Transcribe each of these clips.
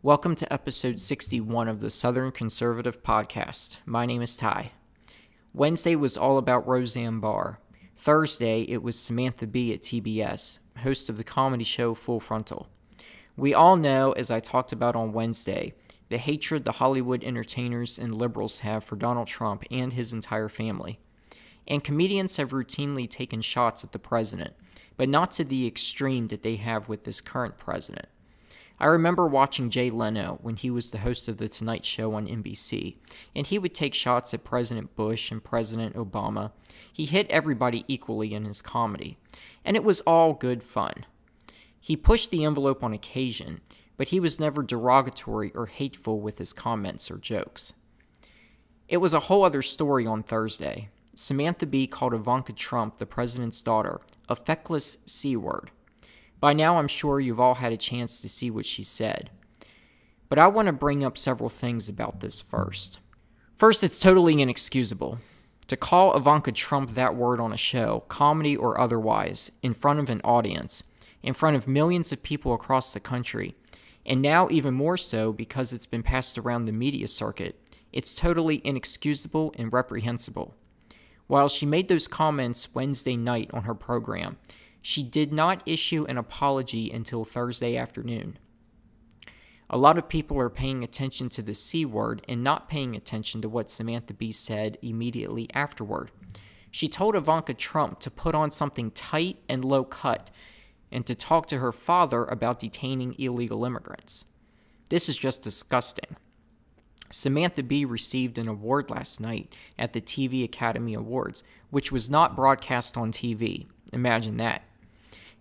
Welcome to episode 61 of the Southern Conservative Podcast. My name is Ty. Wednesday was all about Roseanne Barr. Thursday, it was Samantha Bee at TBS, host of the comedy show Full Frontal. We all know, as I talked about on Wednesday, the hatred the Hollywood entertainers and liberals have for Donald Trump and his entire family. And comedians have routinely taken shots at the president, but not to the extreme that they have with this current president. I remember watching Jay Leno when he was the host of The Tonight Show on NBC, and he would take shots at President Bush and President Obama. He hit everybody equally in his comedy, and it was all good fun. He pushed the envelope on occasion, but he was never derogatory or hateful with his comments or jokes. It was a whole other story on Thursday. Samantha Bee called Ivanka Trump, the president's daughter, a feckless C-word. By now, I'm sure you've all had a chance to see what she said. But I want to bring up several things about this first. First, it's totally inexcusable. To call Ivanka Trump that word on a show, comedy or otherwise, in front of an audience, in front of millions of people across the country, and now even more so because it's been passed around the media circuit, it's totally inexcusable and reprehensible. While she made those comments Wednesday night on her program, she did not issue an apology until Thursday afternoon. A lot of people are paying attention to the C word and not paying attention to what Samantha Bee said immediately afterward. She told Ivanka Trump to put on something tight and low cut and to talk to her father about detaining illegal immigrants. This is just disgusting. Samantha Bee received an award last night at the TV Academy Awards, which was not broadcast on TV. Imagine that.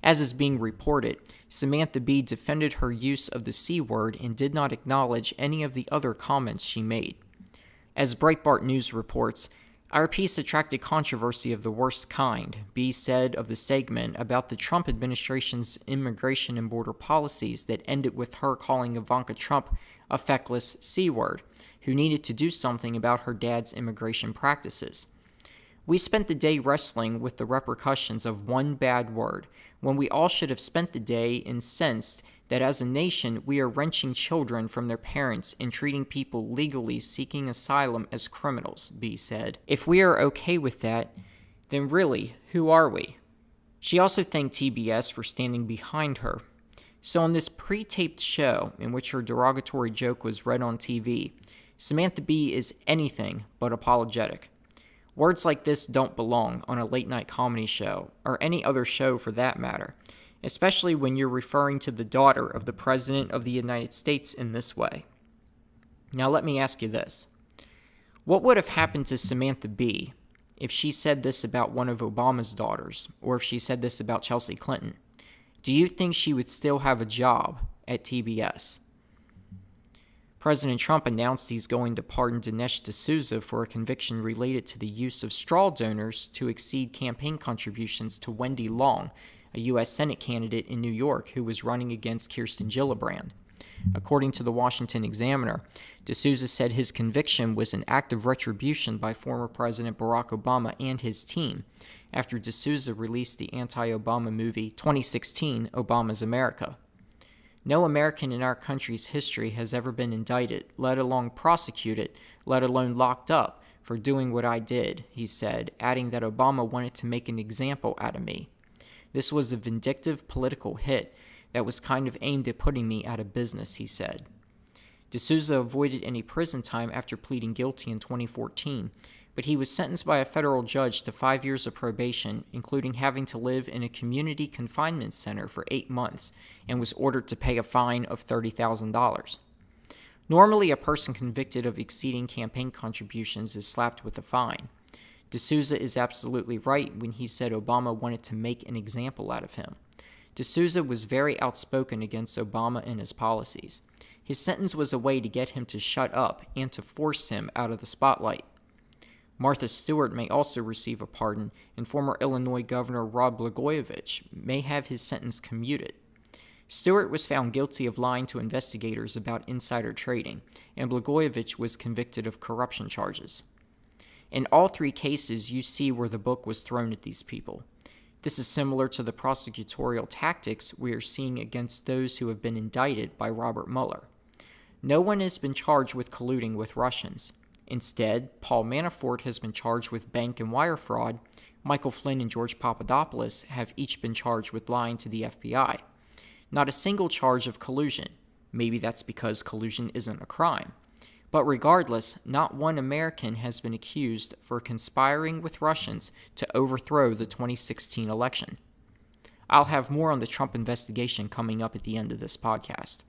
As is being reported, Samantha Bee defended her use of the C word and did not acknowledge any of the other comments she made. As Breitbart News reports, our piece attracted controversy of the worst kind, Bee said of the segment about the Trump administration's immigration and border policies that ended with her calling Ivanka Trump a feckless C word, who needed to do something about her dad's immigration practices. We spent the day wrestling with the repercussions of one bad word, when we all should have spent the day incensed that as a nation we are wrenching children from their parents and treating people legally seeking asylum as criminals, Bee said. If we are okay with that, then really, who are we? She also thanked TBS for standing behind her. So on this pre-taped show, in which her derogatory joke was read on TV, Samantha Bee is anything but apologetic. Words like this don't belong on a late-night comedy show, or any other show for that matter, especially when you're referring to the daughter of the President of the United States in this way. Now let me ask you this. What would have happened to Samantha Bee if she said this about one of Obama's daughters, or if she said this about Chelsea Clinton? Do you think she would still have a job at TBS? President Trump announced he's going to pardon Dinesh D'Souza for a conviction related to the use of straw donors to exceed campaign contributions to Wendy Long, a U.S. Senate candidate in New York who was running against Kirsten Gillibrand. According to the Washington Examiner, D'Souza said his conviction was an act of retribution by former President Barack Obama and his team after D'Souza released the anti-Obama movie 2016, Obama's America. No American in our country's history has ever been indicted, let alone prosecuted, let alone locked up, for doing what I did, he said, adding that Obama wanted to make an example out of me. This was a vindictive political hit that was kind of aimed at putting me out of business, he said. D'Souza avoided any prison time after pleading guilty in 2014, but he was sentenced by a federal judge to 5 years of probation, including having to live in a community confinement center for 8 months, and was ordered to pay a fine of $30,000. Normally, a person convicted of exceeding campaign contributions is slapped with a fine. D'Souza is absolutely right when he said Obama wanted to make an example out of him. D'Souza was very outspoken against Obama and his policies. His sentence was a way to get him to shut up and to force him out of the spotlight. Martha Stewart may also receive a pardon, and former Illinois Governor Rod Blagojevich may have his sentence commuted. Stewart was found guilty of lying to investigators about insider trading, and Blagojevich was convicted of corruption charges. In all three cases, you see where the book was thrown at these people. This is similar to the prosecutorial tactics we are seeing against those who have been indicted by Robert Mueller. No one has been charged with colluding with Russians. Instead, Paul Manafort has been charged with bank and wire fraud. Michael Flynn and George Papadopoulos have each been charged with lying to the FBI. Not a single charge of collusion. Maybe that's because collusion isn't a crime. But regardless, not one American has been accused for conspiring with Russians to overthrow the 2016 election. I'll have more on the Trump investigation coming up at the end of this podcast.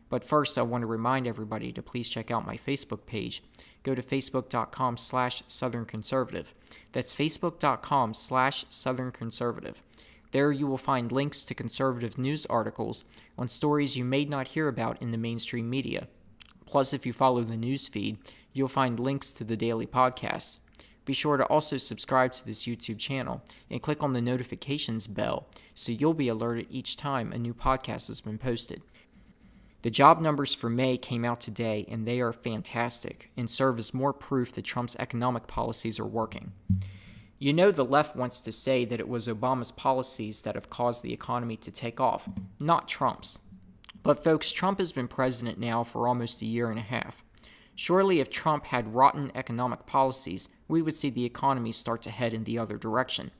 But first, I want to remind everybody to please check out my Facebook page. Go to facebook.com/Southern Conservative. That's facebook.com/Southern Conservative. There you will find links to conservative news articles on stories you may not hear about in the mainstream media. Plus, if you follow the news feed, you'll find links to the daily podcasts. Be sure to also subscribe to this YouTube channel and click on the notifications bell so you'll be alerted each time a new podcast has been posted. The job numbers for May came out today, and they are fantastic and serve as more proof that Trump's economic policies are working. You know, the left wants to say that it was Obama's policies that have caused the economy to take off, not Trump's. But folks, Trump has been president now for almost a year and a half. Surely if Trump had rotten economic policies, we would see the economy start to head in the other direction.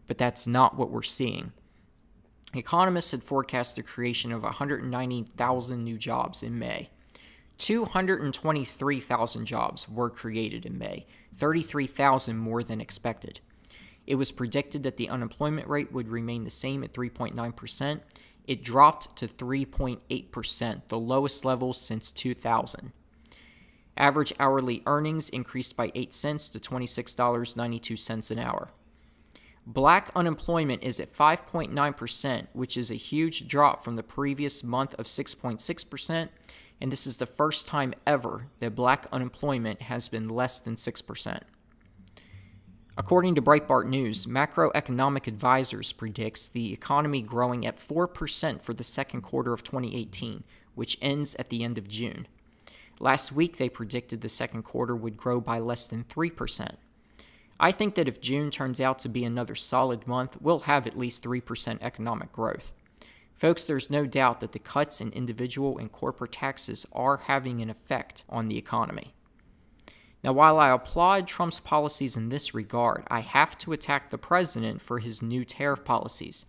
But that's not what we're seeing. Economists had forecast the creation of 190,000 new jobs in May. 223,000 jobs were created in May, 33,000 more than expected. It was predicted that the unemployment rate would remain the same at 3.9%. It dropped to 3.8%, the lowest level since 2000. Average hourly earnings increased by 8 cents to $26.92 an hour. Black unemployment is at 5.9%, which is a huge drop from the previous month of 6.6%, and this is the first time ever that black unemployment has been less than 6%. According to Breitbart News, Macroeconomic Advisors predicts the economy growing at 4% for the second quarter of 2018, which ends at the end of June. Last week, they predicted the second quarter would grow by less than 3%. I think that if June turns out to be another solid month, we'll have at least 3% economic growth. Folks, there's no doubt that the cuts in individual and corporate taxes are having an effect on the economy. Now, while I applaud Trump's policies in this regard, I have to attack the president for his new tariff policies.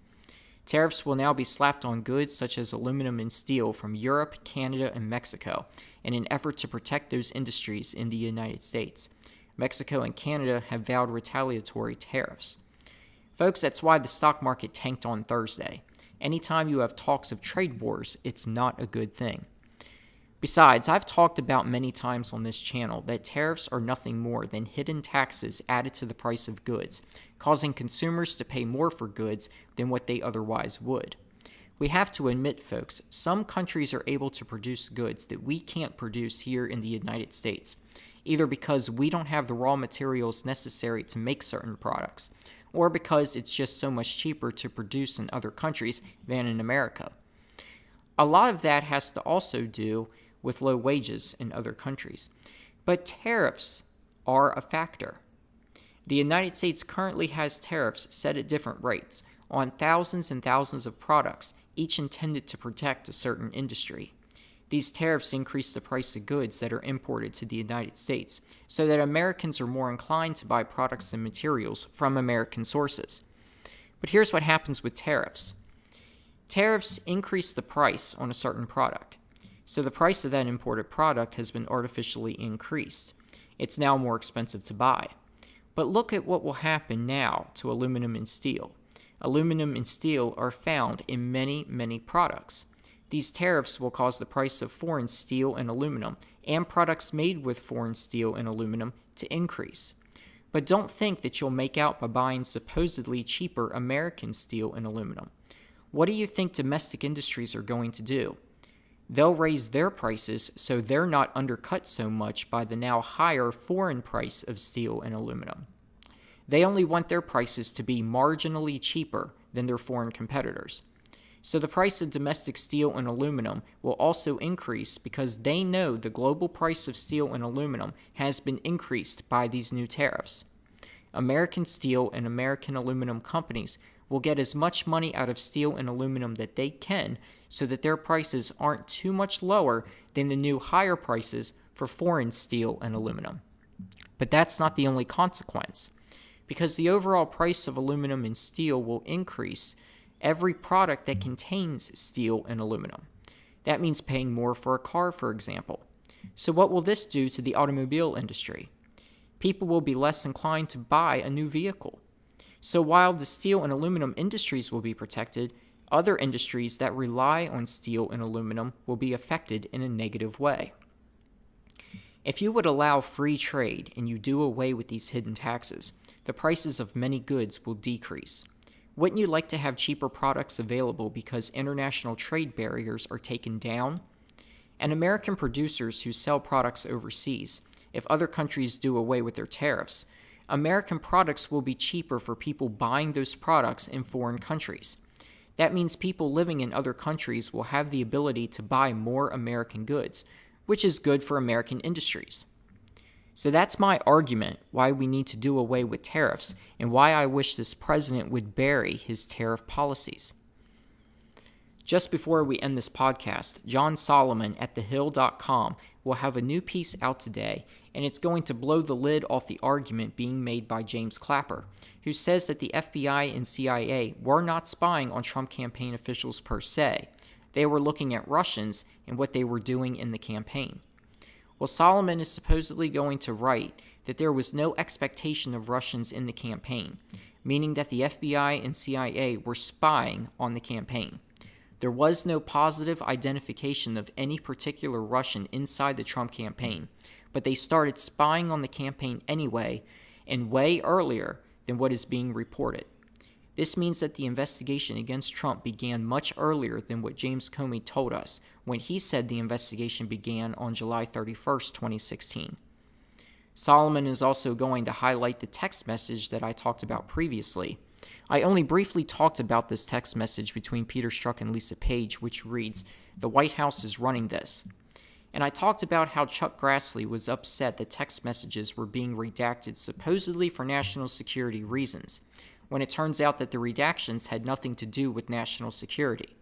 Tariffs will now be slapped on goods such as aluminum and steel from Europe, Canada, and Mexico in an effort to protect those industries in the United States. Mexico and Canada have vowed retaliatory tariffs. Folks, that's why the stock market tanked on Thursday. Anytime you have talks of trade wars, it's not a good thing. Besides, I've talked about many times on this channel that tariffs are nothing more than hidden taxes added to the price of goods, causing consumers to pay more for goods than what they otherwise would. We have to admit, folks, some countries are able to produce goods that we can't produce here in the United States, either because we don't have the raw materials necessary to make certain products, or because it's just so much cheaper to produce in other countries than in America. A lot of that has to also do with low wages in other countries. But tariffs are a factor. The United States currently has tariffs set at different rates on thousands and thousands of products, each intended to protect a certain industry. These tariffs increase the price of goods that are imported to the United States, so that Americans are more inclined to buy products and materials from American sources. But here's what happens with tariffs. Tariffs increase the price on a certain product, so the price of that imported product has been artificially increased. It's now more expensive to buy. But look at what will happen now to aluminum and steel. Aluminum and steel are found in many, many products. These tariffs will cause the price of foreign steel and aluminum and products made with foreign steel and aluminum to increase. But don't think that you'll make out by buying supposedly cheaper American steel and aluminum. What do you think domestic industries are going to do? They'll raise their prices so they're not undercut so much by the now higher foreign price of steel and aluminum. They only want their prices to be marginally cheaper than their foreign competitors. So the price of domestic steel and aluminum will also increase because they know the global price of steel and aluminum has been increased by these new tariffs. American steel and American aluminum companies will get as much money out of steel and aluminum that they can so that their prices aren't too much lower than the new higher prices for foreign steel and aluminum. But that's not the only consequence, because the overall price of aluminum and steel will increase every product that contains steel and aluminum. That means paying more for a car, for example. So what will this do to the automobile industry? People will be less inclined to buy a new vehicle. So while the steel and aluminum industries will be protected, other industries that rely on steel and aluminum will be affected in a negative way. If you would allow free trade and you do away with these hidden taxes, the prices of many goods will decrease. Wouldn't you like to have cheaper products available because international trade barriers are taken down? And American producers who sell products overseas, if other countries do away with their tariffs, American products will be cheaper for people buying those products in foreign countries. That means people living in other countries will have the ability to buy more American goods, which is good for American industries. So that's my argument why we need to do away with tariffs and why I wish this president would bury his tariff policies. Just before we end this podcast, John Solomon at thehill.com will have a new piece out today, and it's going to blow the lid off the argument being made by James Clapper, who says that the FBI and CIA were not spying on Trump campaign officials per se. They were looking at Russians and what they were doing in the campaign. Well, Solomon is supposedly going to write that there was no expectation of Russians in the campaign, meaning that the FBI and CIA were spying on the campaign. There was no positive identification of any particular Russian inside the Trump campaign, but they started spying on the campaign anyway and way earlier than what is being reported. This means that the investigation against Trump began much earlier than what James Comey told us when he said the investigation began on July 31st, 2016. Solomon is also going to highlight the text message that I talked about previously. I only briefly talked about this text message between Peter Strzok and Lisa Page, which reads, "The White House is running this." And I talked about how Chuck Grassley was upset that text messages were being redacted supposedly for national security reasons, when it turns out that the redactions had nothing to do with national security.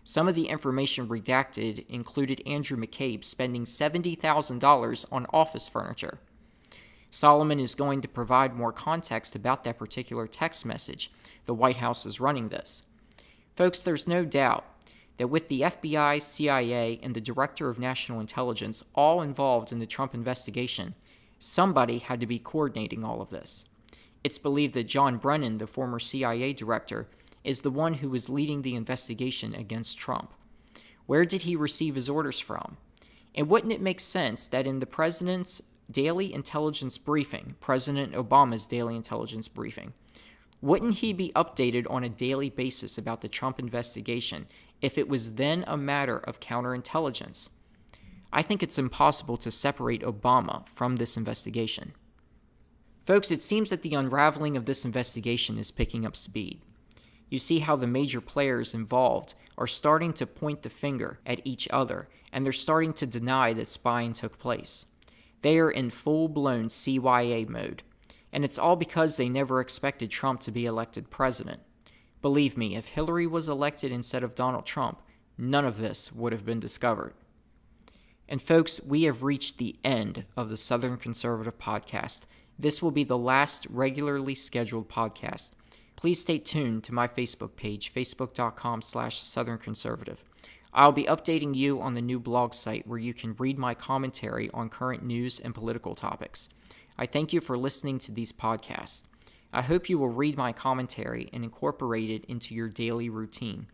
Some of the information redacted included Andrew McCabe spending $70,000 on office furniture. Solomon is going to provide more context about that particular text message. The White House is running this. Folks, there's no doubt that with the FBI, CIA, and the Director of National Intelligence all involved in the Trump investigation, somebody had to be coordinating all of this. It's believed that John Brennan, the former CIA director, is the one who was leading the investigation against Trump. Where did he receive his orders from? And wouldn't it make sense that in the president's daily intelligence briefing, President Obama's daily intelligence briefing, wouldn't he be updated on a daily basis about the Trump investigation if it was then a matter of counterintelligence? I think it's impossible to separate Obama from this investigation. Folks, it seems that the unraveling of this investigation is picking up speed. You see how the major players involved are starting to point the finger at each other, and they're starting to deny that spying took place. They are in full-blown CYA mode, and it's all because they never expected Trump to be elected president. Believe me, if Hillary was elected instead of Donald Trump, none of this would have been discovered. And folks, we have reached the end of the Southern Conservative Podcast. This will be the last regularly scheduled podcast. Please stay tuned to my Facebook page, facebook.com/Southern Conservative. I'll be updating you on the new blog site where you can read my commentary on current news and political topics. I thank you for listening to these podcasts. I hope you will read my commentary and incorporate it into your daily routine.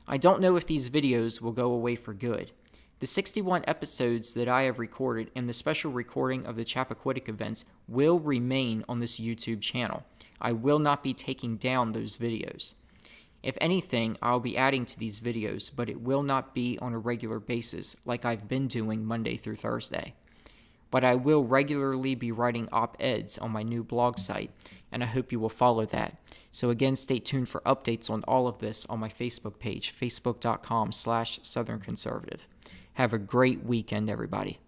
I don't know if these videos will go away for good. The 61 episodes that I have recorded and the special recording of the Chappaquiddick events will remain on this YouTube channel. I will not be taking down those videos. If anything, I'll be adding to these videos, but it will not be on a regular basis like I've been doing Monday through Thursday. But I will regularly be writing op-eds on my new blog site, and I hope you will follow that. So again, stay tuned for updates on all of this on my Facebook page, facebook.com/Southern Conservative. Have a great weekend, everybody.